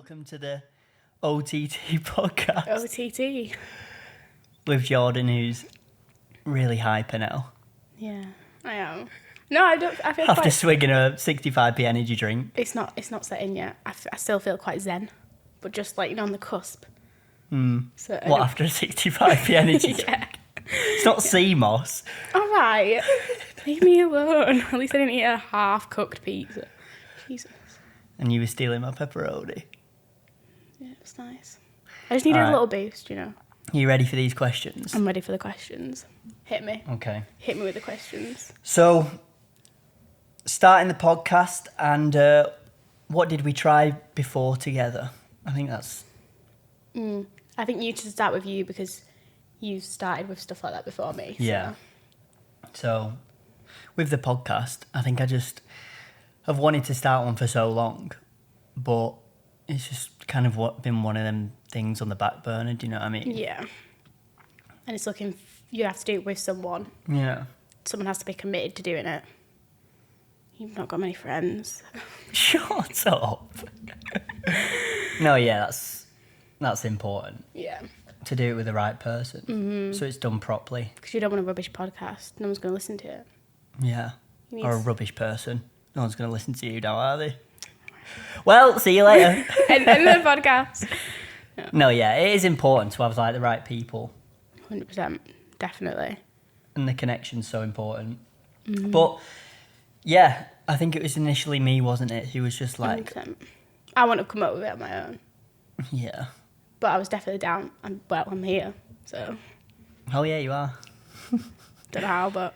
Welcome to the OTT Podcast. OTT. With Jordan, who's really hyper now. Yeah, I am. No, I don't. I feel After quite... swigging a 65p energy drink. It's not set in yet. I still feel quite zen, but just like, on the cusp. So What, after a 65p energy drink? Yeah. It's not CMOS. All right. Leave me alone. At least I didn't eat a half-cooked pizza. Jesus. And you were stealing my pepperoni. Yeah, it's nice. I just needed All right. a little boost, Are you ready for these questions? I'm ready for the questions. Hit me. Okay. Hit me with the questions. So, starting the podcast, and what did we try before together? I think that's... I think you should start with you because you started with stuff like that before me. So. Yeah. So, with the podcast, I think I've wanted to start one for so long, but it's just kind of been one of them things on the back burner, do you know what I mean? Yeah. And it's you have to do it with someone. Yeah. Someone has to be committed to doing it. You've not got many friends. Shut up. No, yeah, that's important. Yeah. To do it with the right person. So it's done properly. Because you don't want a rubbish podcast. No one's going to listen to it. Yeah. You Or a need- rubbish person. No one's going to listen to you now, are they? Well, see you later. End the podcast. No, yeah, it is important to have like the right people. 100%. Definitely. And the connection's so important. But yeah, I think it was initially me, wasn't it? Who was just like, 100%. I wouldn't have come up with it on my own. yeah. But I was definitely down. I'm here. So, Oh yeah, you are. don't know how, but...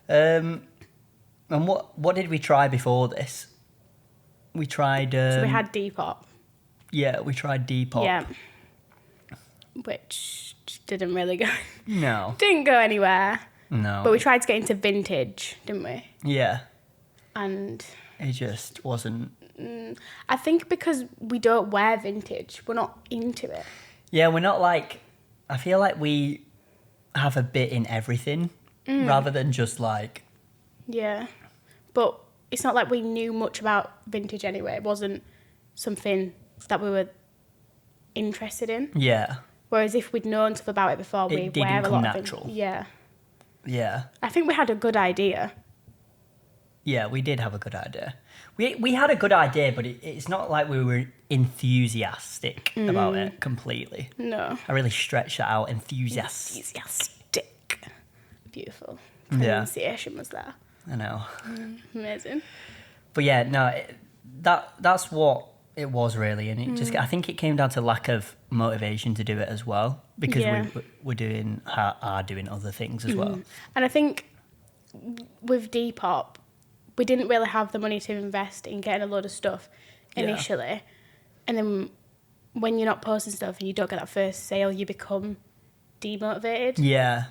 And what did we try before this? We tried. So we had Depop. Yeah, we tried Depop. Yeah. Which didn't really go... No. Didn't go anywhere. No. But we tried to get into vintage, didn't we? Yeah. And... It just wasn't. I think because we don't wear vintage, we're not into it. Yeah, we're not like. I feel like we have a bit in everything rather than just like. Yeah. But it's not like we knew much about vintage anyway. It wasn't something that we were interested in. Yeah. Whereas if we'd known stuff about it before, we It didn't wear a come lot natural. of it. Yeah. Yeah. I think we had a good idea. Yeah, we did have a good idea. We had a good idea, but it's not like we were enthusiastic about it completely. No. I really stretched that out. Enthusiastic. Enthusiastic. Beautiful. Yeah. Pronunciation was there. I know. Amazing. But yeah, no, that's what it was really, and it just I think it came down to lack of motivation to do it as well because Yeah. we're are doing other things as well. And I think with Depop, we didn't really have the money to invest in getting a load of stuff initially. And then when you're not posting stuff and you don't get that first sale, you become demotivated. Yeah,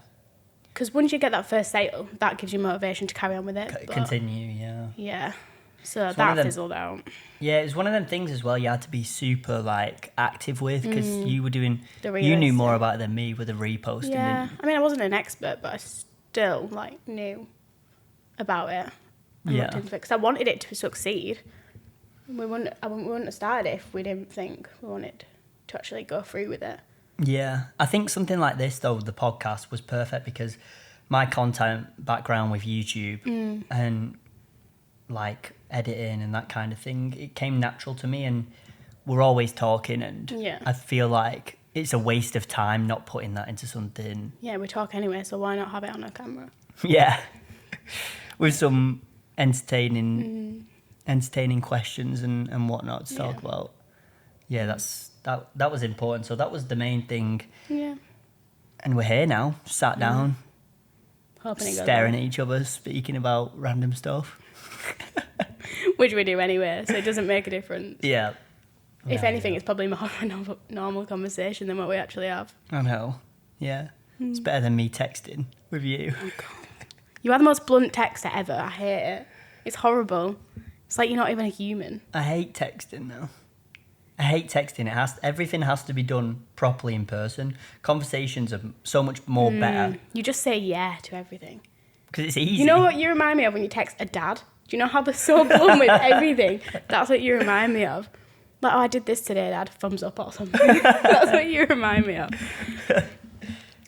Because once you get that first sale, that gives you motivation to carry on with it. But continue. Yeah, yeah. So one of that them- fizzled out. yeah. It's one of them things as well. You had to be super like active with because you were doing. The You knew reposting. more about it than me with the reposting. Yeah. didn't I mean, I wasn't an expert, but I still knew about it. And Yeah. looked into it because I wanted it to succeed. We wouldn't have started it if we didn't think we wanted to actually go through with it. you? Yeah, I think something like this though, the podcast was perfect because my content background with YouTube and like editing and that kind of thing, it came natural to me, and we're always talking, and Yeah. I feel like it's a waste of time not putting that into something. Yeah, we talk anyway, so why not have it on a camera? Yeah, with some entertaining questions and whatnot to talk Yeah. about. Yeah, that was important. So that was the main thing, Yeah. and we're here now, sat down, Hoping it goes staring well. at each other, speaking about random stuff. Which we do anyway, so it doesn't make a difference. Yeah. If Yeah, anything, yeah. it's probably more of a normal conversation than what we actually have. I know. Yeah. It's better than me texting with you. You are the most blunt texter ever. I hate it. It's horrible. It's like you're not even a human. I hate texting though. I hate texting. Everything has to be done properly in person. Conversations are so much more better You just say yeah to everything. because it's easy. You know what you remind me of when you text a dad? Do you know how they're so blunt with everything? That's what you remind me of. Like, oh, I did this today, Dad, thumbs up or something. That's what you remind me of.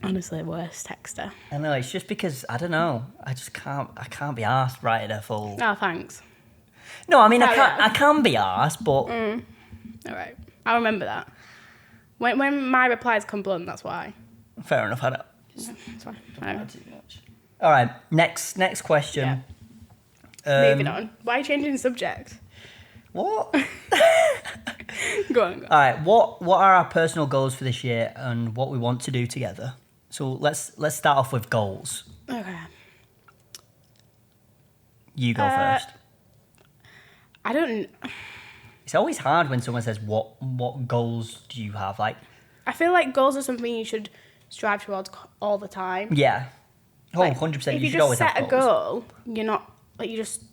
Honestly, worst texter. I know, it's just because, I don't know, I can't be arsed writing a full... Oh, thanks. No, I mean, I can be arsed, but... All right. I'll remember that. When my replies come blunt, that's why. Fair enough, I don't... That's fine. Too much. All right, next question. Yeah. Moving on. Why are you changing the subject? What? Go on. All right, what are our personal goals for this year and what we want to do together? So let's start off with goals. Okay. You go first. I don't... It's always hard when someone says, what goals do you have? Like, I feel like goals are something you should strive towards all the time. yeah. Oh, Like, 100%. If You should always have goals. set a goal, you're not... Like, you just...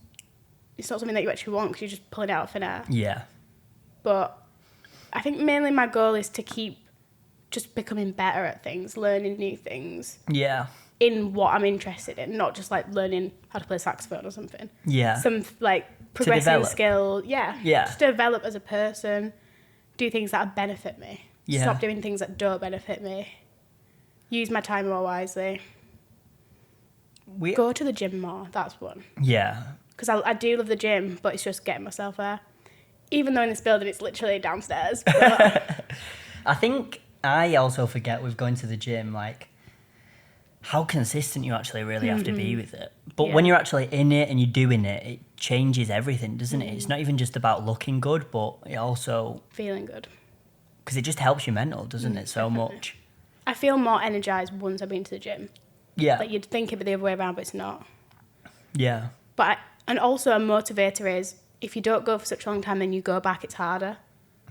It's not something that you actually want because you're just pulling it out of thin air. Yeah. But I think mainly my goal is to keep just becoming better at things, learning new things Yeah. in what I'm interested in, not just like learning how to play saxophone or something. Yeah. Some like progressing develop. skill. Yeah. Yeah. Just develop as a person, do things that benefit me. Yeah. Stop doing things that don't benefit me. Use my time more wisely. Go to the gym more. That's one. Yeah. Because I do love the gym, but it's just getting myself there. Even though in this building it's literally downstairs. But I think I also forget with going to the gym, like, how consistent you actually really have to be with it. But when you're actually in it and you're doing it, it changes everything, doesn't it? It's not even just about looking good, but it also... feeling good. Because it just helps your mental, doesn't it, so definitely. much? I feel more energised once I've been to the gym. Yeah. Like, you'd think it the other way around, but it's not. Yeah. And also a motivator is, if you don't go for such a long time and you go back, it's harder.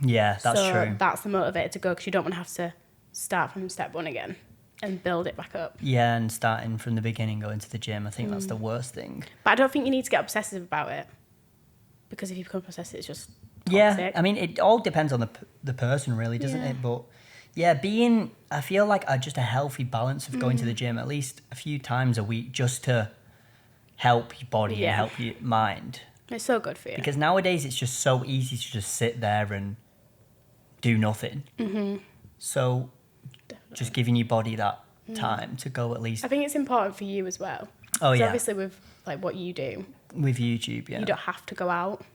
Yeah, that's so true. That's the motivator to go, because you don't want to have to start from step one again and build it back up. Yeah, and starting from the beginning, going to the gym, I think that's the worst thing. But I don't think you need to get obsessive about it, because if you become obsessive, it's just toxic. Yeah, I mean, it all depends on the person, really, doesn't it? But yeah, I feel like just a healthy balance of going to the gym at least a few times a week just to help your body and help your mind. It's so good for you. Because nowadays it's just so easy to just sit there and do nothing. Mm-hmm. So just giving your body that time to go at least. I think it's important for you as well. Oh, yeah. Obviously with like what you do. With YouTube, yeah. You don't have to go out.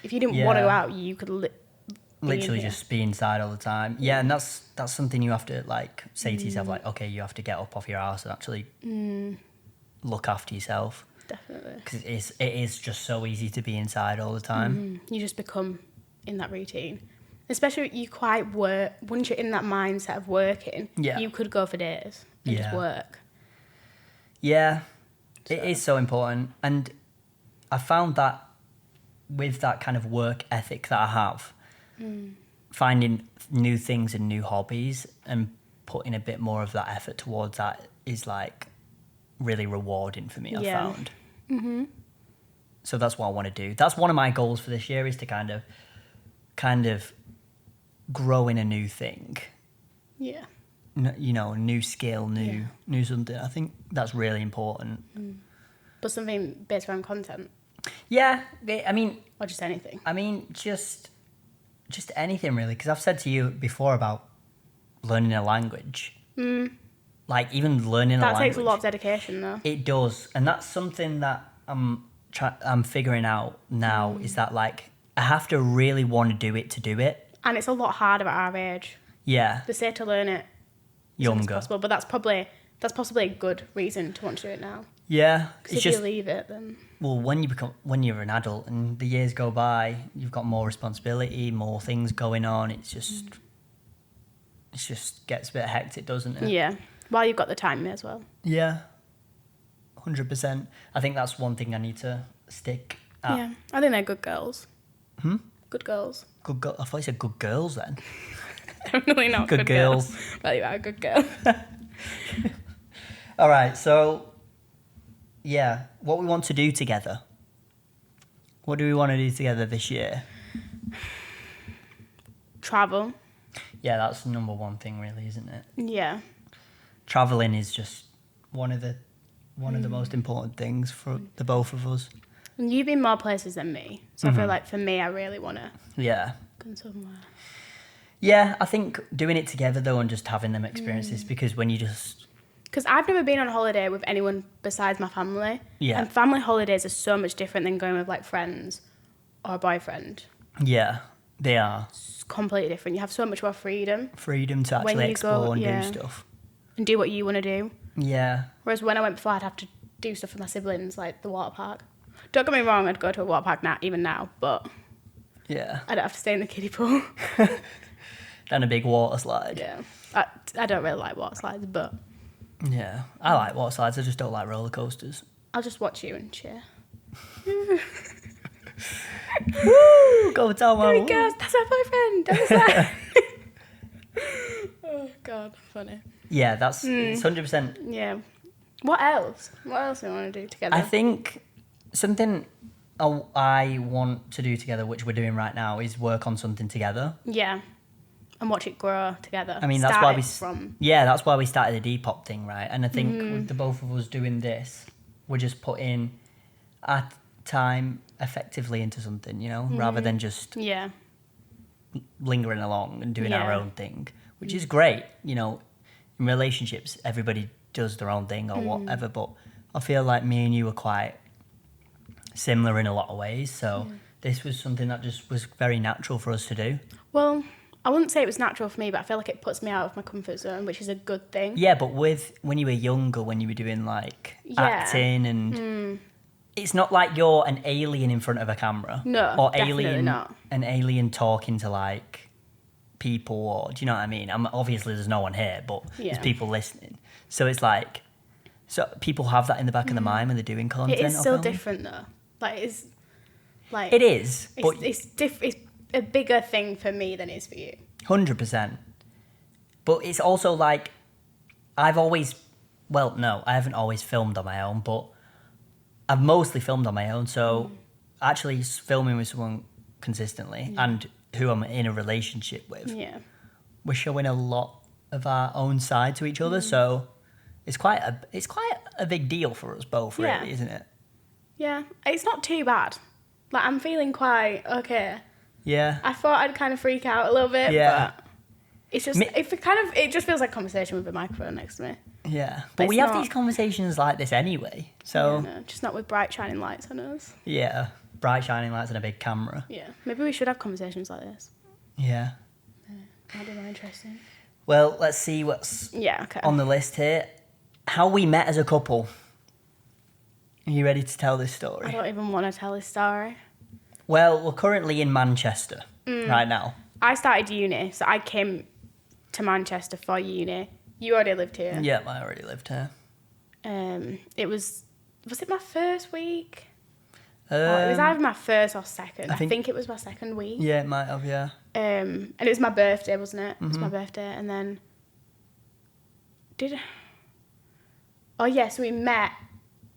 If you didn't want to go out, you could literally just be inside all the time. Yeah, and that's something you have to like say to yourself, like, okay, you have to get up off your ass and actually look after yourself. Definitely. Because it is just so easy to be inside all the time. You just become in that routine. Especially once you're in that mindset of working, you could go for days and just work. Yeah, so. It is so important. And I found that with that kind of work ethic that I have, finding new things and new hobbies and putting a bit more of that effort towards that is like really rewarding for me, I found. Mm-hmm. So that's what I want to do. That's one of my goals for this year, is to kind of grow in a new thing. Yeah. New skill, new something. I think that's really important. But something based around content? Yeah, I mean... Or just anything? I mean, just anything, really. Because I've said to you before about learning a language. Like, even learning a language... That takes a lot of dedication, though. It does. And that's something that I'm figuring out now, is that, like, I have to really want to do it. And it's a lot harder at our age. Yeah. They say to learn it younger. Possible, but that's possibly a good reason to want to do it now. Yeah. Because if you leave it, then... Well, when you're an adult and the years go by, you've got more responsibility, more things going on. It just gets a bit hectic, doesn't it? Yeah. While you've got the time as well. Yeah. 100%. I think that's one thing I need to stick at. Yeah. I think they're good girls. Good girls. Good girl. I thought you said good girls then. Definitely not good girls. Well, you are a good girl. All right, so... Yeah, what we want to do together. What do we want to do together this year? Travel. Yeah, that's the number one thing, really, isn't it? Yeah. Traveling is just one of the most important things for the both of us. And you've been more places than me, so I feel like for me, I really want to Gone somewhere. Yeah, I think doing it together though and just having them experiences because when you just... Because I've never been on holiday with anyone besides my family. Yeah. And family holidays are so much different than going with like friends or a boyfriend. Yeah, they are. It's completely different. You have so much more freedom. Freedom to actually explore and do stuff. And do what you want to do. Yeah. Whereas when I went before, I'd have to do stuff with my siblings, like the water park. Don't get me wrong, I'd go to a water park now, even now, but yeah, I don't have to stay in the kiddie pool. Then a big water slide. Yeah. I don't really like water slides, but... Yeah, I like water slides, I just don't like roller coasters. I'll just watch you and cheer. Woo! Go tell There my... he goes, that's my boyfriend, that was that. Oh, God, funny. Yeah, that's it's 100%. Yeah. What else? What else do we want to do together? I think something I want to do together, which we're doing right now, is work on something together. Yeah. And watch it grow together. I mean, that's why that's why we started the Depop thing, right? And I think with the both of us doing this, we're just putting our time effectively into something, you know, rather than just lingering along and doing our own thing, which is great, you know. In relationships, everybody does their own thing or whatever, but I feel like me and you are quite similar in a lot of ways, so this was something that just was very natural for us to do. Well, I wouldn't say it was natural for me, but I feel like it puts me out of my comfort zone, which is a good thing. Yeah, but when you were younger, when you were doing like acting and it's not like you're an alien in front of a camera. No, or definitely not. An alien talking to like people, or do you know what I mean? Obviously there's no one here, but there's people listening. So it's like, so people have that in the back of their mind when they're doing content. It is still different though. Like it's like it is, but it's a bigger thing for me than it is for you. 100%. But it's also like I haven't always filmed on my own, but I've mostly filmed on my own. So actually filming with someone consistently and who I'm in a relationship with, we're showing a lot of our own side to each other. So it's quite a big deal for us both, really, isn't it? Yeah, it's not too bad. Like I'm feeling quite okay. Yeah, I thought I'd kind of freak out a little bit, but it's just it just feels like conversation with a microphone next to me. Yeah, but we have these conversations like this anyway, so just not with bright shining lights on us. Yeah, bright shining lights and a big camera. Yeah, maybe we should have conversations like this. Yeah, that'd be more interesting. Well, let's see what's on the list here. How we met as a couple. Are you ready to tell this story? I don't even want to tell this story. Well, we're currently in Manchester right now. I started uni, so I came to Manchester for uni. You already lived here. Yeah, I already lived here. It was it my first week? It was either my first or second. I think it was my second week. Yeah, it might have, yeah. And it was my birthday, wasn't it? It was my birthday, and then so we met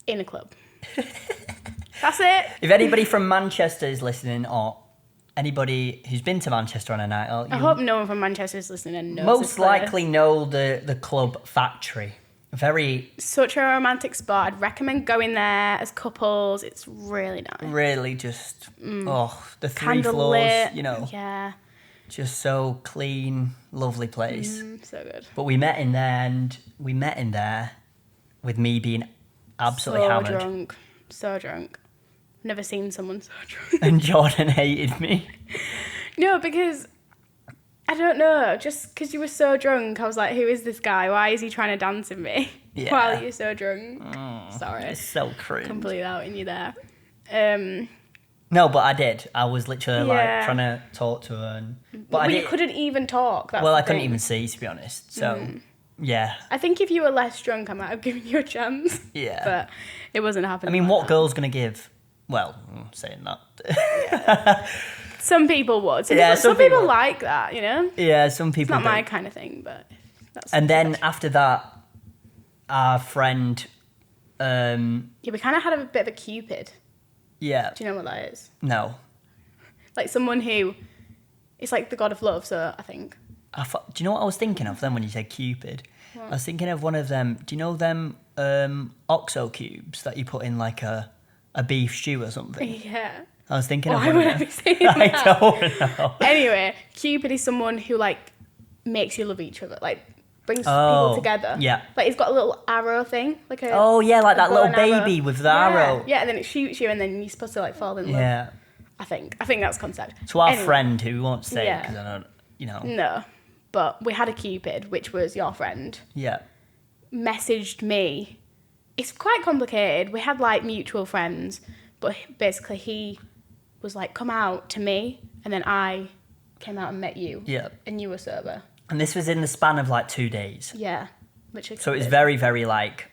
in a club. That's it. If anybody from Manchester is listening, or anybody who's been to Manchester on a night out, I hope no one from Manchester is listening and knows. Most likely know the club Factory. Such a romantic spot. I'd recommend going there as couples. It's really nice. Really, just the 3 floors, lit, you know. Yeah. Just so clean, lovely place. So good. But we met in there with me being absolutely hammered. So drunk. Never seen someone so drunk. And Jordan hated me. No, because I don't know. Just because you were so drunk, I was like, "Who is this guy? Why is he trying to dance with me while you're so drunk?" Sorry, it's so cringe. Completely outing you there. No, but I did. I was literally like trying to talk to her, but you couldn't even talk. I couldn't even see, to be honest. So. Yeah. I think if you were less drunk, I might have given you a chance. Yeah. But it wasn't happening. I mean, what girl's going to give... Well, saying that. Some people would. Some people like that, you know? Yeah, some people It's not my kind of thing, but... And then after that, our friend... we kind of had a bit of a Cupid. Yeah. Do you know what that is? No. Like someone who... It's like the god of love, so I think... Do you know what I was thinking of then when you said Cupid? What? I was thinking of one of them. Do you know them OXO cubes that you put in like a beef stew or something? Yeah. I was thinking of Why one would of I them. be saying I that? don't know. Anyway, Cupid is someone who like makes you love each other, like brings people Oh, together. yeah. Like he's got a little arrow thing, like a Oh, yeah, like a that bow little and arrow. baby with the arrow. Yeah, and then it shoots you, and then you're supposed to like fall in love. Yeah. I think that's concept. So our Anyway, friend, who we won't say, Yeah. because I don't, you know. No, but we had a Cupid, which was your friend, Yeah. messaged me. It's quite complicated. We had like mutual friends, but basically he was like, come out to me, and then I came out and met you. Yeah. And you were sober. And this was in the span of like 2 days. Yeah. Which is So it was very, very like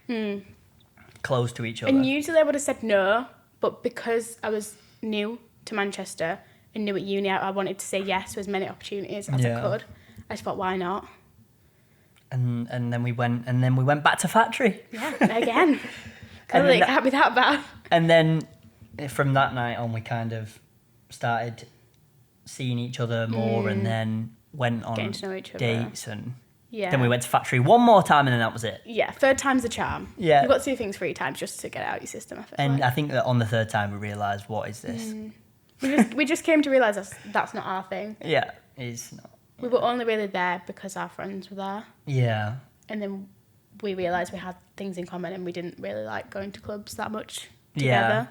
close to each other. And usually I would have said no, but because I was new to Manchester and new at uni, I wanted to say yes to as many opportunities as I could. I just thought, why not? And then we went back to factory. Yeah, again. And Clearly, then it can't be that bad. And then from that night on, we kind of started seeing each other more, and then went on Getting to know each other. dates, and Yeah. then we went to factory one more time, and then that was it. Yeah, third time's the charm. Yeah. You've got to do things 3 times just to get it out your system, I feel And like. I think that on the third time we realised, what is this? We just came to realise that's not our thing. Yeah, it's not. We were only really there because our friends were there. Yeah. And then we realised we had things in common and we didn't really like going to clubs that much Yeah. together.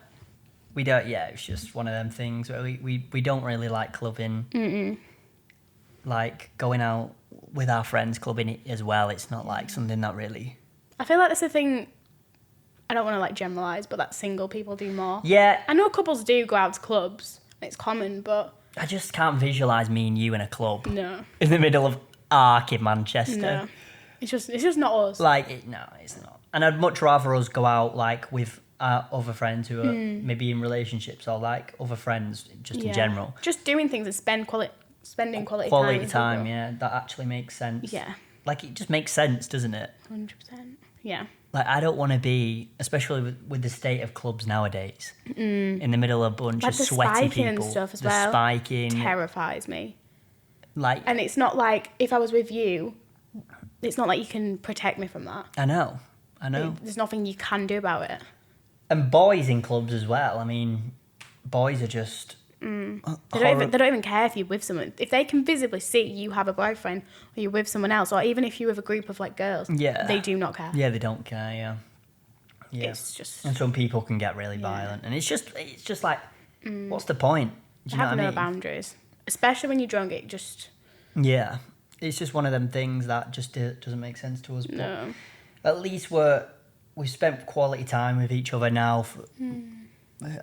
We don't, yeah, it's just one of them things where we don't really like clubbing. Mm-mm. Like going out with our friends clubbing as well, it's not like something that really... I feel like that's the thing, I don't want to like generalise, but that single people do more. Yeah, I know couples do go out to clubs, it's common, but I just can't visualise me and you in a club no. in the middle of Ark in Manchester. No. It's just not us. Like, no, it's not. And I'd much rather us go out, like, with our other friends who are maybe in relationships, or, like, other friends just in Yeah. general. Just doing things and spending quality time. Quality with time, people. yeah, that actually makes sense. Yeah. Like, it just makes sense, doesn't it? 100%. Yeah. Like, I don't want to be, especially with the state of clubs nowadays, in the middle of a bunch Like of the sweaty spiking people. and stuff as the well. spiking. Terrifies me. Like, And it's not like, if I was with you, it's not like you can protect me from that. I know. There's nothing you can do about it. And boys in clubs as well. I mean, boys are just... They don't even care if you're with someone. If they can visibly see you have a boyfriend or you're with someone else, or even if you're with a group of like girls, Yeah. they do not care. Yeah, they don't care, yeah. Yeah. It's just And some people can get really violent. And it's just like, what's the point? Do you know have what I no mean? boundaries. Especially when you're drunk, it just Yeah. It's just one of them things that just doesn't make sense to us. But no. at least we've spent quality time with each other now.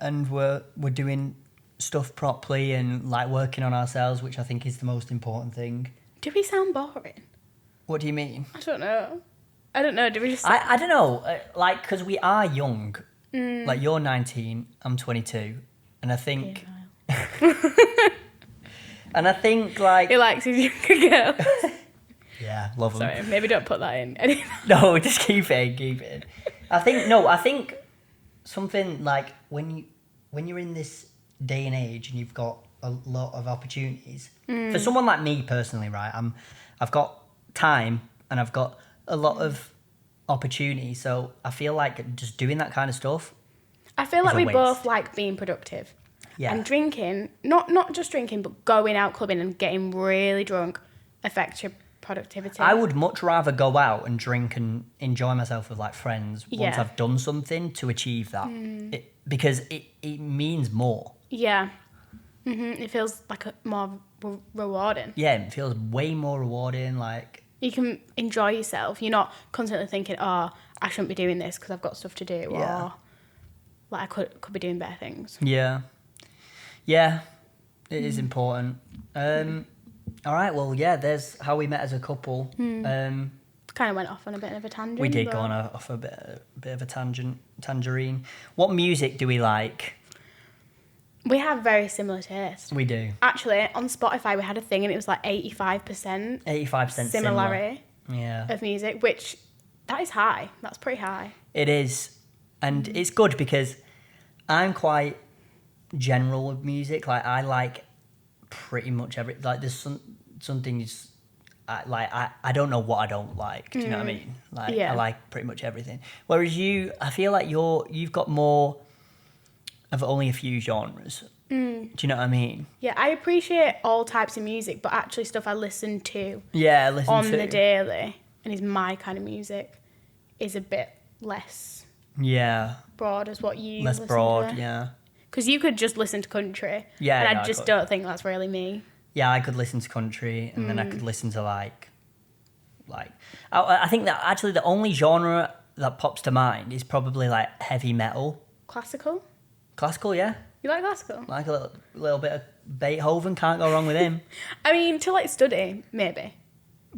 And we're doing stuff properly and like working on ourselves, which I think is the most important thing. Do we sound boring? What do you mean? I don't know. Do we just? I don't know. Like, because we are young. Like, you're 19, I'm 22. And I think... And I think, like... He likes his younger girl. Yeah, love them. Sorry, maybe don't put that in. No, just keep it in. I think something like when you're in this day and age and you've got a lot of opportunities. For someone like me personally, right, I've got time and I've got a lot of opportunity, so I feel like just doing that kind of stuff. I feel It's like a we waste. both like being productive. Yeah. And drinking, not just drinking, but going out clubbing and getting really drunk affects your productivity. I would much rather go out and drink and enjoy myself with like friends once Yeah. I've done something to achieve that. Because it means more. Yeah. It feels like more rewarding. Yeah, it feels way more rewarding. Like, You can enjoy yourself. You're not constantly thinking, oh, I shouldn't be doing this because I've got stuff to do. Yeah. Or like I could be doing better things. yeah, it is important. All right, well, yeah, there's how we met as a couple. Kind of went off on a bit of a tangent. We did but go on off a bit of a tangerine. What music do we like? We have very similar tastes. We do. Actually, on Spotify, we had a thing and it was like 85% 85% similarity Yeah. of music, which that is high. That's pretty high. It is. And it's good because I'm quite general with music. Like, I like pretty much like, there's some things I don't know what I don't like. Do you know what I mean? Like, Yeah. I like pretty much everything. Whereas I feel like you've got more of only a few genres. Do you know what I mean? Yeah, I appreciate all types of music, but actually stuff I listen to listen on to the daily and is my kind of music is a bit less broad as what you less listen broad, to. yeah. Because you could just listen to country, Yeah, and no, I just don't think that's really me. Yeah, I could listen to country, and then I could listen to like I think that actually the only genre that pops to mind is probably like heavy metal. Classical? Classical, yeah. You like classical? Like a little bit of Beethoven, can't go wrong with him. I mean, to like study, maybe.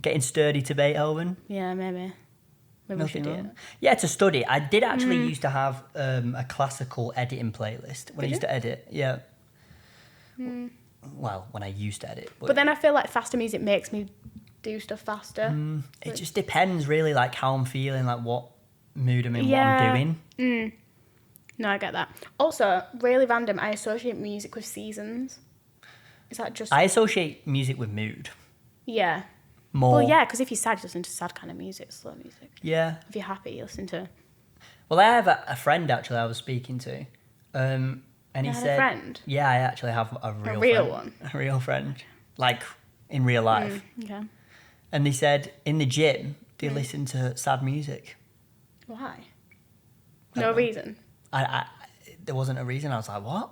Getting sturdy to Beethoven. Yeah, maybe. Maybe we should do wrong. it. Yeah, to study. I did actually used to have a classical editing playlist when I used to edit. Yeah. Well, when I used to edit. But then I feel like faster music makes me do stuff faster. It just depends really, like how I'm feeling, like what mood I'm in, what I'm doing. No, I get that. Also, really random, I associate music with seasons. Is that just... I associate music with mood. Yeah. More. Well, yeah, because if you're sad, you listen to sad kind of music, slow music. Yeah. If you're happy, you listen to... Well, I have a friend, actually, I was speaking to. And he said... a friend? Yeah, I actually have a real real friend. one? A real friend. Like, in real life. Okay. And they said, in the gym, they listen to sad music. Why? I No don't know. reason? There wasn't a reason. I was like, what?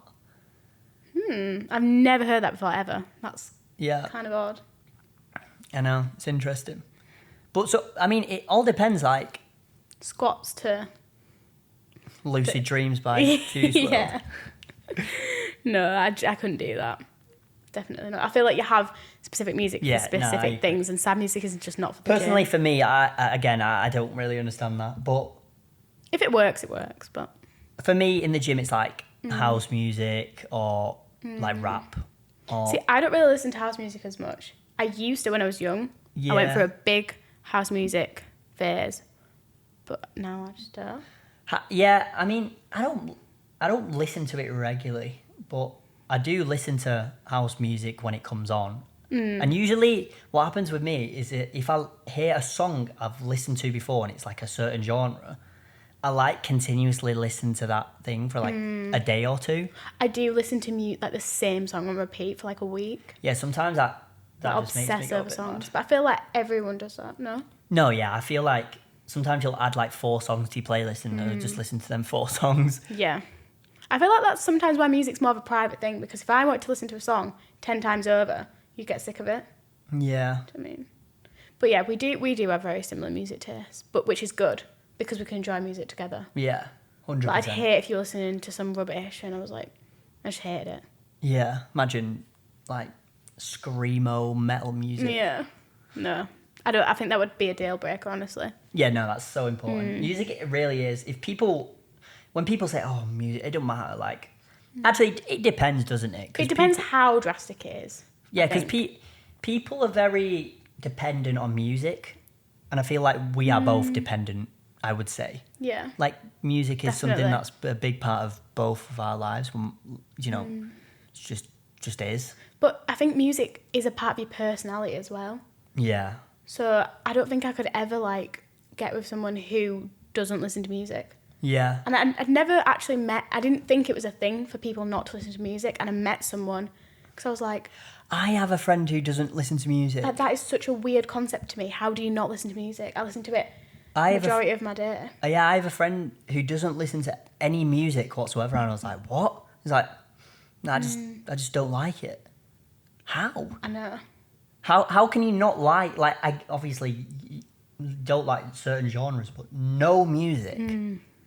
I've never heard that before, ever. That's Yeah. kind of odd. I know, it's interesting. But so, I mean, it all depends, like, Squats to... Lucid Dreams by Juice WRLD. Yeah. No, I couldn't do that. Definitely not. I feel like you have specific music Yeah, for no, specific things, and sad music is just not for the Personally, gym. for me, I don't really understand that. But If it works, it works, but... for me, in the gym, it's like house music or like rap. Or, See, I don't really listen to house music as much. I used to when I was young. I went Yeah. through a big house music phase, but now I just don't. yeah, I mean, I don't listen to it regularly, but I do listen to house music when it comes on. And usually what happens with me is that if I hear a song I've listened to before and it's like a certain genre, I like continuously listen to that thing for like a day or two. I do listen to like the same song on repeat for like a week. Yeah, sometimes that I just makes me obsess go a over bit songs, mad. but I feel like everyone does that. No. No, yeah, I feel like sometimes you'll add like 4 songs to your playlist and I'll just listen to them 4 songs. Yeah. I feel like that's sometimes why music's more of a private thing, because if I want to listen to a song 10 times over, you get sick of it. Yeah. Do you know what I mean? But yeah, we do have very similar music tastes, but which is good because we can enjoy music together. Yeah, 100%. But I'd hate if you were listening to some rubbish and I was like, I just hated it. Yeah, imagine like screamo metal music. Yeah. No. I think that would be a deal breaker, honestly. Yeah, no, that's so important. Music, it really is. When people say, oh, music, it don't matter, like, actually, it depends, doesn't it? It depends how drastic it is. Yeah, because people are very dependent on music, and I feel like we are both dependent, I would say. Yeah. Like, music is Definitely. something that's a big part of both of our lives, you know, it's just is. But I think music is a part of your personality as well. Yeah. So I don't think I could ever, like, get with someone who doesn't listen to music. Yeah. And I'd never actually I didn't think it was a thing for people not to listen to music, and I met someone because I was like... I have a friend who doesn't listen to music. That is such a weird concept to me. How do you not listen to music? I listen to it I have majority of my day. Yeah, I have a friend who doesn't listen to any music whatsoever, and I was like, "What?" He's like, "No, I just don't like it." How? I know. How can you not like I obviously don't like certain genres, but no music.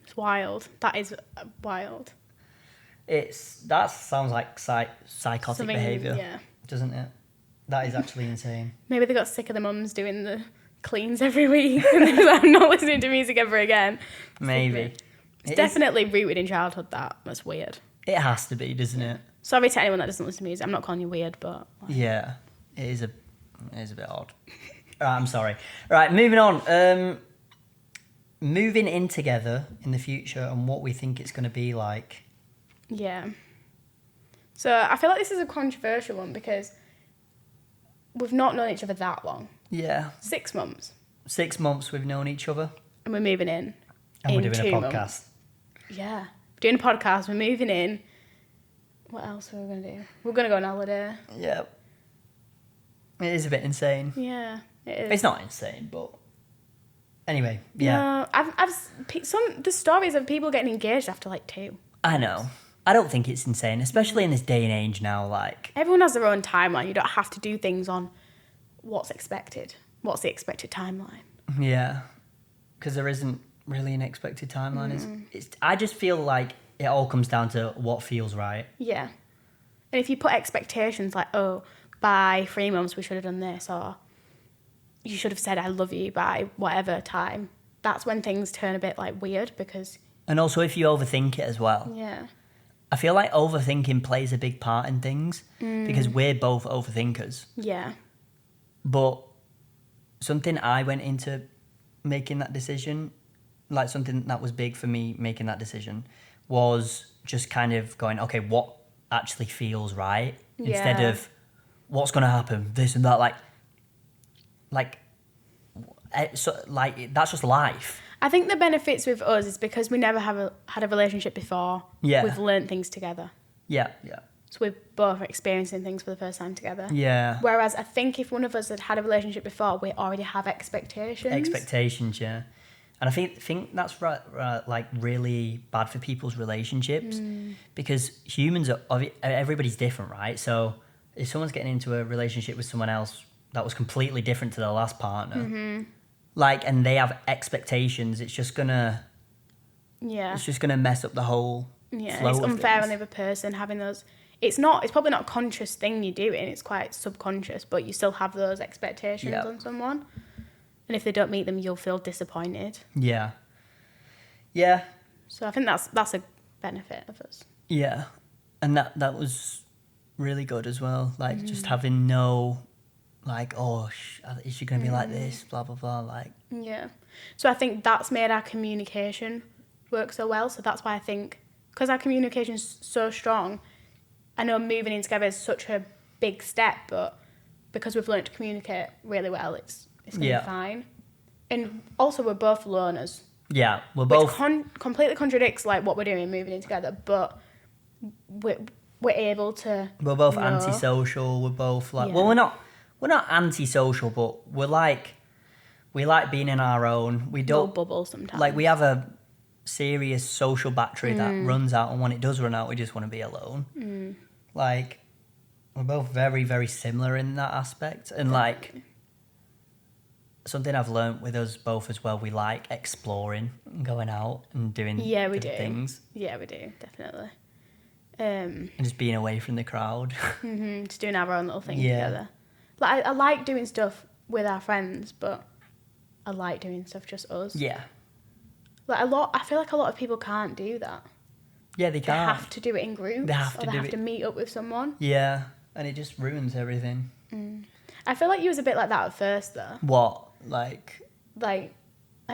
It's wild. That is wild. That sounds like psychotic Something, behaviour, yeah. doesn't it? That is actually insane. Maybe they got sick of the mums doing the cleans every week and they're like, I'm not listening to music ever again. Maybe. It's definitely rooted in childhood, that's weird. It has to be, doesn't it? Sorry to anyone that doesn't listen to music. I'm not calling you weird, but... Yeah, it is a bit odd. Right, I'm sorry. Right, moving on. Moving in together in the future and what we think it's going to be like. Yeah. So I feel like this is a controversial one because we've not known each other that long. Yeah. 6 months. 6 months we've known each other. And we're moving in. And we're doing a 2 podcast. months. Yeah. Doing a podcast, we're moving in. What else are we going to do? We're going to go on holiday. Yeah. It is a bit insane. Yeah, it is. It's not insane, but anyway, yeah. No, I've the stories of people getting engaged after like 2. I know. I don't think it's insane, especially in this day and age now. Like, everyone has their own timeline. You don't have to do things on what's expected. What's the expected timeline? Yeah, because there isn't really an expected timeline. I just feel like it all comes down to what feels right. Yeah, and if you put expectations like, oh, by 3 months we should have done this, or you should have said I love you by whatever time, that's when things turn a bit like weird because... And also if you overthink it as well. Yeah. I feel like overthinking plays a big part in things because we're both overthinkers. Yeah. But something I went into making that decision, like something that was big for me making that decision, was just kind of going, okay, what actually feels right? Yeah. Instead of what's going to happen, this and that, that's just life. I think the benefits with us is because we never had a relationship before. Yeah. We've learnt things together. Yeah. So we're both experiencing things for the first time together. Yeah. Whereas I think if one of us had a relationship before, we already have expectations. Expectations, yeah. And I think that's like really bad for people's relationships because humans everybody's different, right? So if someone's getting into a relationship with someone else that was completely different to their last partner, and they have expectations, it's just gonna mess up the whole flow it's of unfair things. on the other person having those. It's probably not a conscious thing you're doing, it's quite subconscious, but you still have those expectations on someone. And if they don't meet them, you'll feel disappointed. Yeah. So I think that's a benefit of us. Yeah. And that was really good as well. Like, just having no, like, oh, is she going to be like this? Blah, blah, blah. Like. Yeah. So I think that's made our communication work so well. So that's why I think, because our communication's so strong, I know moving in together is such a big step, but because we've learned to communicate really well, it's going to be fine. And also, we're both loners. Yeah, we're both... Which completely contradicts like what we're doing moving in together, but we're able to... We're both antisocial, we're both like... Yeah. Well, we're not antisocial, but we like being in our own. We don't... Little bubble sometimes. Like, we have a serious social battery that runs out, and when it does run out, we just want to be alone. Like, we're both very, very similar in that aspect. And, like... Something I've learnt with us both as well, we like exploring and going out and doing things. Yeah, we do, definitely. And just being away from the crowd. Just doing our own little thing together. Like I like doing stuff with our friends, but I like doing stuff just us. Yeah. Like I feel like a lot of people can't do that. Yeah, they can't. They have to do it in groups. They have to meet up with someone. Yeah, and it just ruins everything. I feel like you was a bit like that at first, though. What? Like, I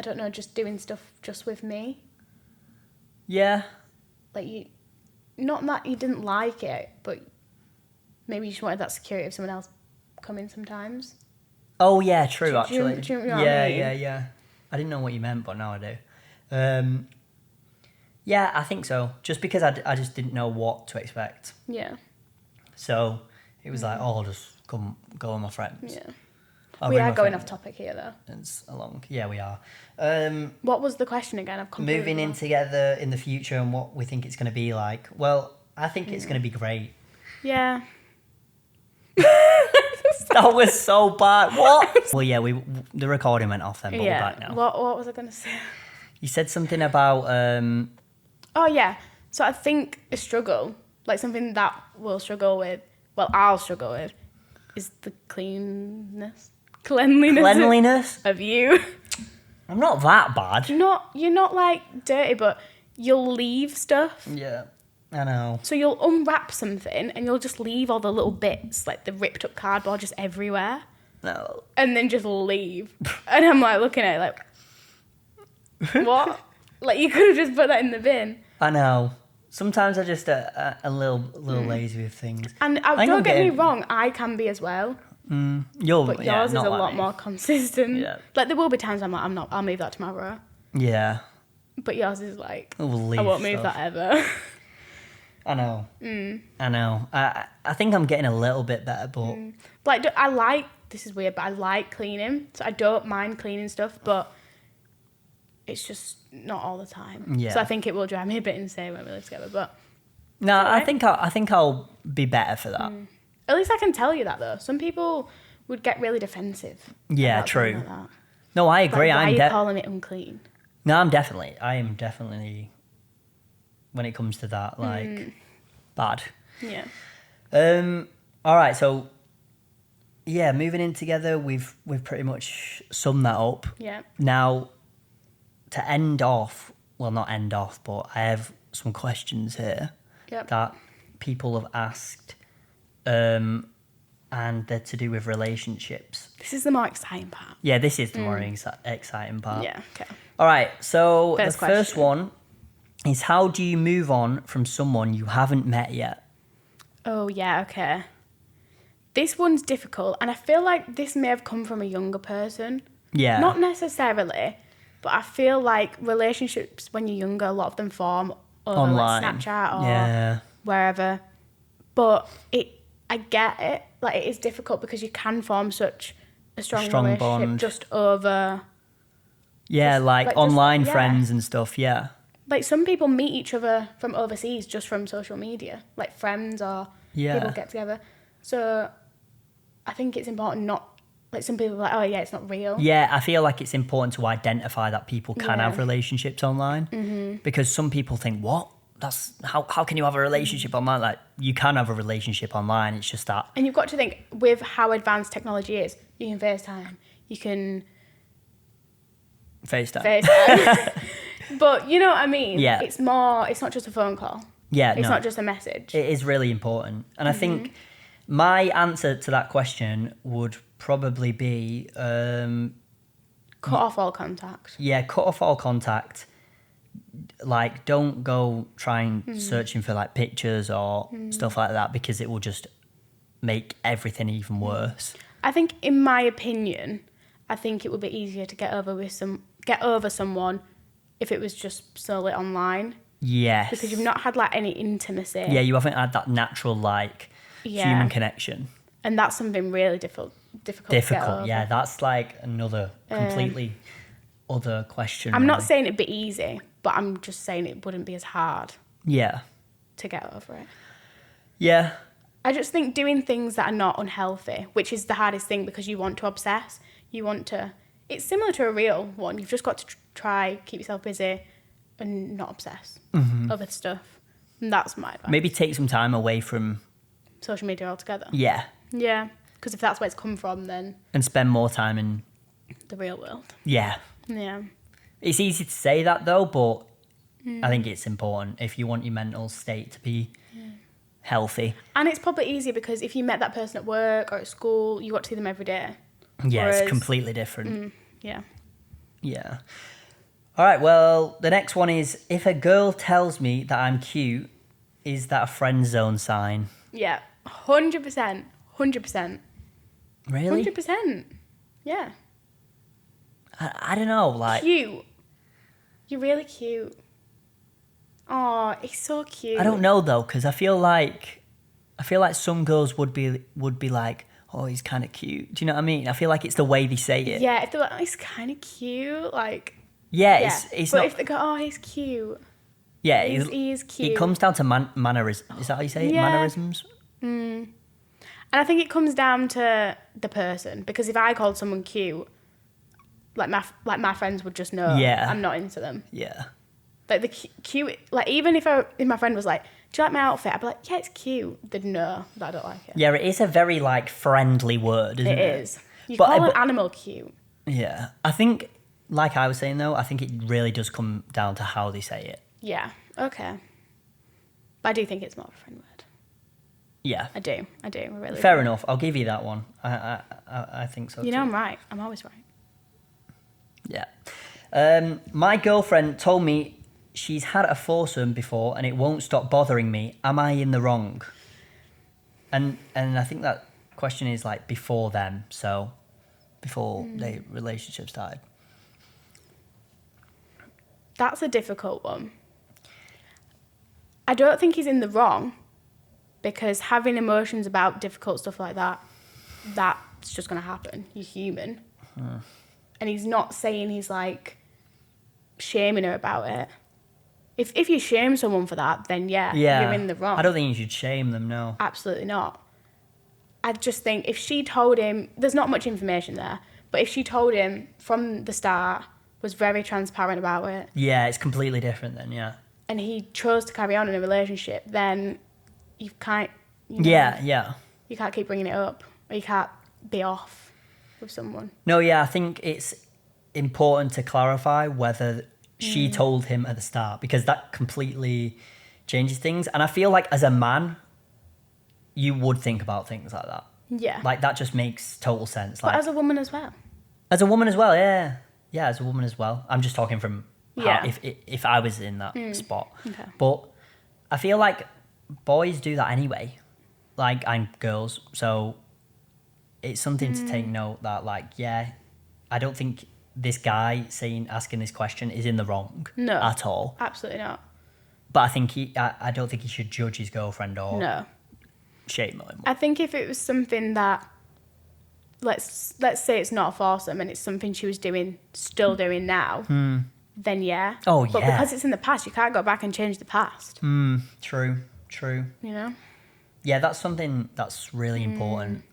don't know, just doing stuff just with me. Yeah. Like, not that you didn't like it, but maybe you just wanted that security of someone else coming sometimes. Oh, yeah, true, actually. Do you know what I mean? Yeah. I didn't know what you meant, but now I do. Yeah, I think so. Just because I just didn't know what to expect. Yeah. So, it was like, I'll just go with my friends. Yeah. We are going off topic here, though. It's along. Yeah, we are. What was the question again? I've completely moving in together in the future and what we think it's going to be like. Well, I think it's going to be great. Yeah. That was so bad. What? Well, yeah, the recording went off then, but we're back now. What was I going to say? You said something about... Oh, yeah. So I think a struggle, like something that we'll struggle with, well, I'll struggle with, is the cleanliness of you. I'm not that bad. You're not like dirty, but you'll leave stuff. Yeah, I know. So you'll unwrap something and you'll just leave all the little bits, like the ripped up cardboard, just everywhere. No. And then just leave. And I'm like looking at it like, what? Like you could have just put that in the bin. I know. Sometimes I'm just a little lazy with things. And don't get me wrong, I can be as well. But yours is a lot more consistent. Yeah. Like there will be times I'm like, I'll move that tomorrow. Yeah. But yours is like, I won't move that ever. I know. I know. I think I'm getting a little bit better, but Like, this is weird, but I like cleaning. So I don't mind cleaning stuff, but it's just not all the time. Yeah. So I think it will drive me a bit insane when we live together, but... no, Right. I think I'll be better for that. At least I can tell you that, though. Some people would get really defensive. Yeah, about something true. like that. No, I agree. Like, why are you I'm calling it unclean? No, I am definitely, when it comes to that, like, bad. Yeah. All right, so, yeah, moving in together, we've pretty much summed that up. Yeah. Now, to end off, well, not end off, but I have some questions here Yep. that people have asked, and they're to do with relationships. This is the more exciting part. Yeah, this is the more exciting part. Yeah, okay. All right, so First the first question. one is, how do you move on from someone you haven't met yet? Oh, yeah, okay. This one's difficult, and I feel like this may have come from a younger person. Yeah. Not necessarily, but I feel like relationships when you're younger, a lot of them form over Online. like Snapchat or Yeah. wherever. But I get it. Like, it is difficult because you can form such a strong relationship bond. just over... Yeah, Just- like like, just- online yeah. friends and stuff, yeah. Like, some people meet each other from overseas just from social media. Like, friends or Yeah. people get together. So, I think it's important not... Like, some people are like, oh, yeah, it's not real. Yeah, I feel like it's important to identify that people can Yeah. have relationships online. Because some people think, what? That's how can you have a relationship online? Like, you can have a relationship online, it's just that. And you've got to think, with how advanced technology is, you can FaceTime, you can FaceTime. FaceTime. But you know what I mean? Yeah. It's not just a phone call. Yeah, It's no. not just a message. It is really important. And I think my answer to that question would probably be, Cut off all contact. yeah, cut off all contact. Like, don't go trying searching for like pictures or stuff like that, because it will just make everything even worse. I think, in my opinion, I think it would be easier to get over someone if it was just solely online, Yes. because you've not had like any intimacy. Yeah, you haven't had that natural like Yeah. human connection. And that's something really difficult to get over. Yeah, that's like another completely other question. I'm not really. saying it'd be easy, but I'm just saying it wouldn't be as hard Yeah. to get over it. Yeah. I just think doing things that are not unhealthy, which is the hardest thing, because you want to obsess. It's similar to a real one. You've just got to try, keep yourself busy and not obsess over stuff. And that's my advice. Maybe take some time away from, Social media altogether. yeah, Yeah. Because if that's where it's come from, then and spend more time in, the real world. yeah. Yeah. It's easy to say that though, but I think it's important if you want your mental state to be healthy. And it's probably easier because if you met that person at work or at school, you got to see them every day. Yeah, Whereas- it's completely different. Yeah. Yeah. All right, well, the next one is, if a girl tells me that I'm cute, is that a friend zone sign? Yeah. 100%. 100%. Really? 100%. Yeah. I don't know, like, Cute. You're really cute. Oh, it's so cute. I don't know though, because I feel like some girls would be like, oh, he's kind of cute. Do you know what I mean? I feel like it's the way they say it. Yeah, if they're like, oh, he's kind of cute, like... Yeah, Yeah. it's but not. if they go, oh, he's cute. Yeah, He is cute. It comes down to mannerisms. Is that how you say it? Yeah. Mannerisms. And I think it comes down to the person, because if I called someone cute, like my friends would just know Yeah. I'm not into them. Yeah. Like the cute, like even if my friend was like, do you like my outfit? I'd be like, yeah, it's cute. They'd know that I don't like it. Yeah, it is a very like friendly word, isn't it? It is. You But- call but- an animal cute. Yeah, I think, like I was saying though, I think it really does come down to how they say it. Yeah. Okay. But I do think it's more of a friend word. Yeah. I do. I really Fair do. enough. I'll give you that one. I think so. You too. know I'm right. I'm always right. Yeah. My girlfriend told me she's had a foursome before and it won't stop bothering me. Am I in the wrong? And I think that question is like before them, so before the relationship started. That's a difficult one. I don't think he's in the wrong, because having emotions about difficult stuff like that, that's just going to happen. You're human. And he's not saying he's like shaming her about it. If you shame someone for that, then you're in the wrong. I don't think you should shame them, no. Absolutely not. I just think if she told him, there's not much information there, but if she told him from the start, was very transparent about it. Yeah, it's completely different then, yeah. And he chose to carry on in a relationship, then you can't... Yeah. You can't keep bringing it up, or you can't be off with someone. No, yeah, I think it's important to clarify whether she told him at the start, because that completely changes things. And I feel like as a man, you would think about things like that. Yeah. Like, that just makes total sense. But Like, as a woman as well. As a woman as well, yeah. Yeah, as a woman as well. I'm just talking from how, if I was in that spot. Okay. But I feel like boys do that anyway. Like, and girls. So it's something to take note that, like, yeah, I don't think this guy asking this question is in the wrong at all. Absolutely not. But I think I don't think he should judge his girlfriend or shame him. I think if it was something that, let's say it's not a foursome and it's something she was still doing now, then yeah. Oh, but yeah. because it's in the past, you can't go back and change the past. True. You know? Yeah, that's something that's really important,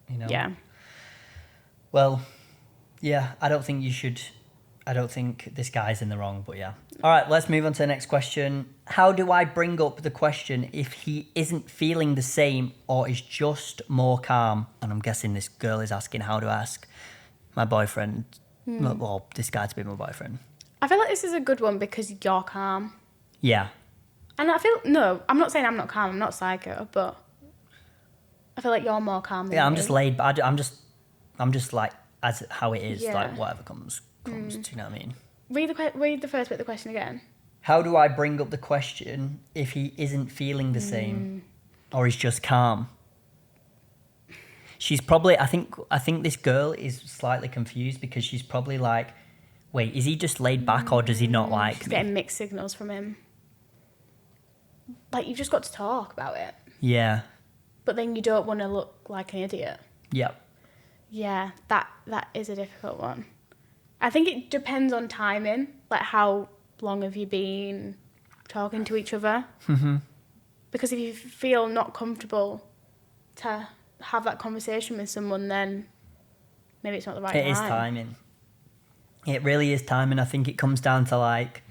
you know? Yeah. Well, yeah, I don't think this guy's in the wrong, but yeah. All right, let's move on to the next question. How do I bring up the question if he isn't feeling the same or is just more calm? And I'm guessing this girl is asking, how do I ask my boyfriend, well, this guy to be my boyfriend? I feel like this is a good one because you're calm. Yeah. And I'm not saying I'm not calm, I'm not psycho, but I feel like you're more calm than Yeah, I'm me. just laid, but I'm just like, as how it is, Yeah. like whatever comes. Do you know what I mean? Read the first bit of the question again. How do I bring up the question if he isn't feeling the same or is just calm? She's probably, I think this girl is slightly confused because she's probably like, wait, is he just laid back or does he not like She's me? getting mixed signals from him. Like, you've just got to talk about it. Yeah. But then you don't want to look like an idiot. Yep. Yeah, that is a difficult one. I think it depends on timing. Like, how long have you been talking to each other? Mm-hmm. Because if you feel not comfortable to have that conversation with someone, then maybe it's not the right time. It is timing. It really is timing. I think it comes down to like...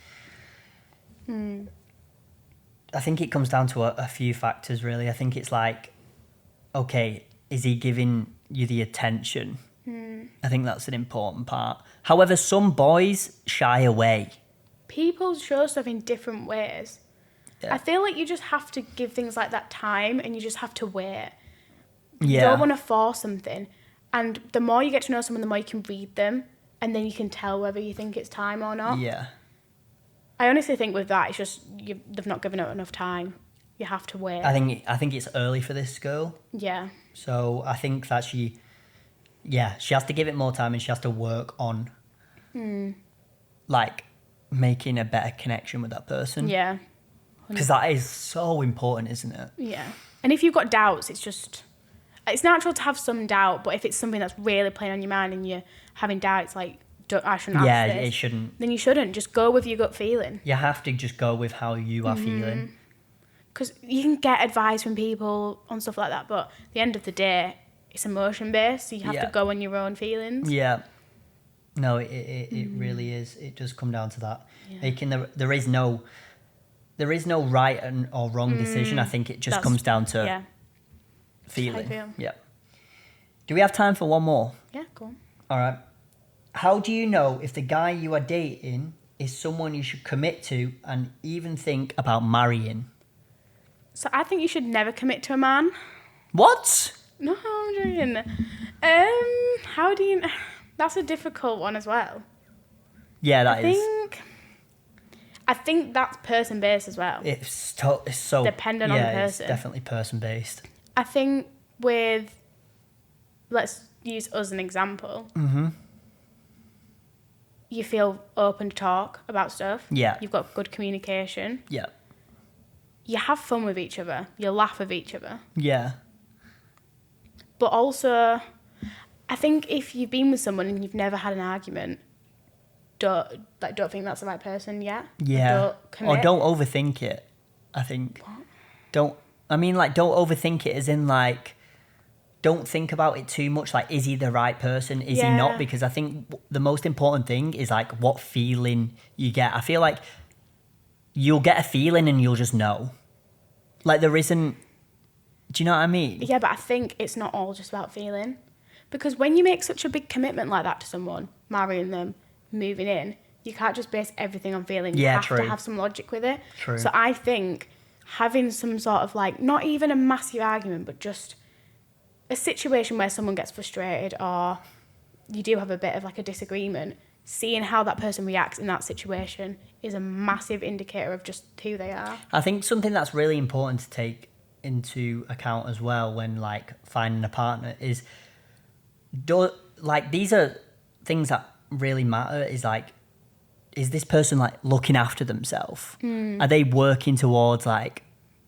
I think it comes down to a few factors, really. I think it's like, okay, is he giving you the attention? I think that's an important part. However, some boys shy away. People show stuff in different ways. Yeah. I feel like you just have to give things like that time and you just have to wait. Yeah. You don't want to force something. And the more you get to know someone, the more you can read them. And then you can tell whether you think it's time or not. Yeah. I honestly think with that, it's just they've not given it enough time. You have to wait. I think it's early for this girl. Yeah. So I think that she has to give it more time and she has to work on like making a better connection with that person. Yeah. Because that is so important, isn't it? Yeah. And if you've got doubts, it's natural to have some doubt, but if it's something that's really playing on your mind and you're having doubts, like, I shouldn't ask this. Yeah, it shouldn't. Then you shouldn't. Just go with your gut feeling. You have to just go with how you are feeling. Because you can get advice from people on stuff like that, but at the end of the day, it's emotion-based, so you have to go on your own feelings. Yeah. No, it really is. It does come down to that. Yeah. There is no right or wrong decision. I think it just comes down to feeling. Feel. Yeah. Do we have time for one more? Yeah, go on. All right. How do you know if the guy you are dating is someone you should commit to and even think about marrying? So I think you should never commit to a man. What? No, I'm joking. How do you... That's a difficult one as well. Yeah, I think that's person-based as well. It's so... Dependent on the person. It's definitely person-based. I think with... Let's use us as an example. Mm-hmm. You feel open to talk about stuff. Yeah. You've got good communication. Yeah. you have fun with each other, you laugh with each other. Yeah. But also, I think if you've been with someone and you've never had an argument, don't think that's the right person yet. Yeah. Don't commit. Or don't overthink it, I think. What? Don't overthink it as in, like, don't think about it too much. Like, is he the right person? Is he not? Because I think the most important thing is, like, what feeling you get. I feel like you'll get a feeling and you'll just know. Like, there isn't... Do you know what I mean? Yeah, but I think it's not all just about feeling. Because when you make such a big commitment like that to someone, marrying them, moving in, you can't just base everything on feeling. You have to have some logic with it. True. So I think having some sort of, like, not even a massive argument, but just a situation where someone gets frustrated or you do have a bit of, like, a disagreement, seeing how that person reacts in that situation is a massive indicator of just who they are. I think something that's really important to take into account as well when, like, finding a partner is, these are things that really matter, is, like, is this person, like, looking after themselves? Are they working towards, like,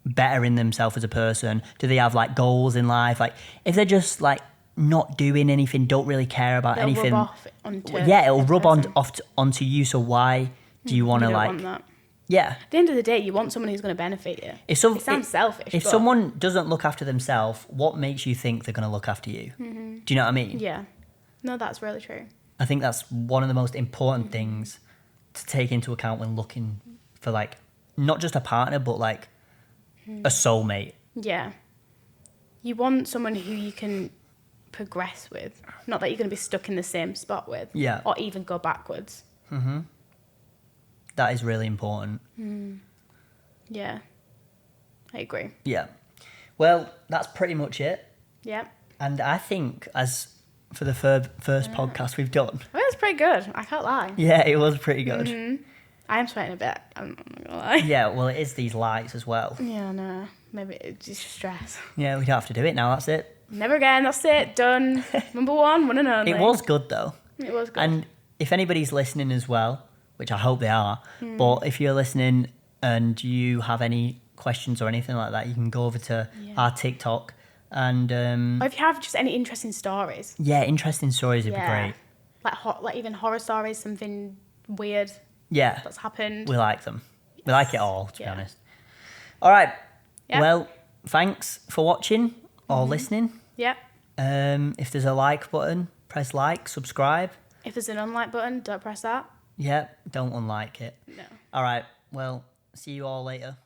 bettering themselves as a person? Do they have, like, goals in life? Like, if they're just, like, not doing anything, don't really care about anything, rub off onto it'll rub person. onto you. So why do you want to, like, want that. Yeah. At the end of the day, you want someone who's going to benefit you. It sounds selfish. If but someone doesn't look after themselves, what makes you think they're going to look after you? Mm-hmm. Do you know what I mean? Yeah. No, that's really true. I think that's one of the most important things to take into account when looking for, like, not just a partner, but, like, a soulmate. Yeah. You want someone who you can progress with, not that you're going to be stuck in the same spot with. Yeah. Or even go backwards. Mm-hmm. That is really important. Yeah. I agree. Yeah. Well, that's pretty much it. Yeah. And I think, as for the first podcast we've done... Well, that's pretty good. I can't lie. Yeah, it was pretty good. Mm-hmm. I am sweating a bit. I'm not going to lie. Yeah, well, it is these lights as well. Yeah, no. Maybe it's just stress. Yeah, we don't have to do it now, that's it. Never again. That's it. Done. Number one and only. It was good, though. It was good. And if anybody's listening as well, which I hope they are, but if you're listening and you have any questions or anything like that, you can go over to our TikTok and... or if you have just any interesting stories. Yeah, interesting stories would be great. Like even horror stories, something weird Yeah. that's happened. We like them. We like it all, to be honest. All right. Yeah. Well, thanks for watching or listening. Yep. If there's a like button, press like, subscribe. If there's an unlike button, don't press that. Yeah, don't unlike it. No. All right. Well, see you all later.